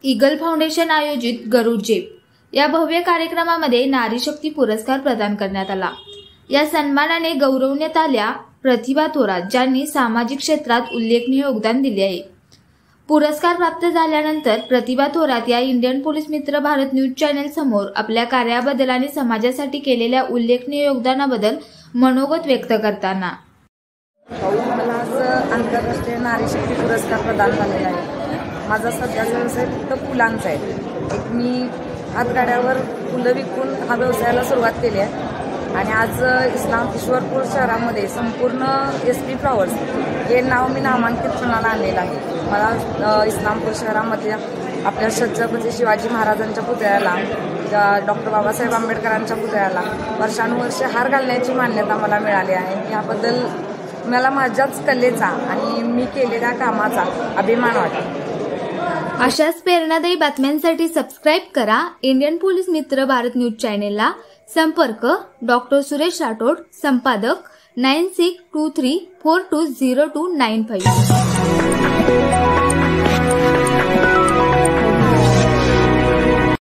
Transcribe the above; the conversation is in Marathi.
ईगल फाउंडेशन आयोजित गरुड जेप या भव्य कार्यक्रमामध्ये नारी शक्ती पुरस्कार प्रदान करण्यात आला। या सन्मानाने गौरवण्यात आल्या प्रतिभा थोरात, ज्यांनी सामाजिक क्षेत्रात उल्लेखनीय योगदान दिले आहे। पुरस्कार प्राप्त झाल्यानंतर प्रतिभा थोरात या इंडियन पोलीस मित्र भारत न्यूज चॅनल समोर आपल्या कार्याबद्दल आणि समाजासाठी केलेल्या उल्लेखनीय योगदानाबद्दल मनोगत व्यक्त करताना मला आज आंतरराष्ट्रीय नारी शक्ती पुरस्कार प्रदान झालेला आहे। माझा सध्याचा व्यवसाय फक्त फुलांचा आहे। एक मी हातगाड्यावर फुलं विकून हा व्यवसायाला सुरुवात केली आहे आणि आज ईश्वरपूर शहरामध्ये संपूर्ण SP फ्लॉवर्स हे नाव मी नामांकितपणाला आणलेलं आहे। मला इस्लामपूर शहरामध्ये आपल्या छत्रपती शिवाजी महाराजांच्या पुतळ्याला, डॉक्टर बाबासाहेब आंबेडकरांच्या पुतळ्याला वर्षानुवर्षे हार घालण्याची मान्यता मला मिळाली आहे। याबद्दल मला माझ्याच कलेचा आणि मी केलेल्या कामाचा अभिमान वाटतो। अशाच प्रेरणादायी बातम्यांसाठी सबस्क्राईब करा इंडियन पोलीस मित्र भारत न्यूज चॅनेलला। संपर्क डॉक्टर सुरेश राठोड, संपादक 9623420295।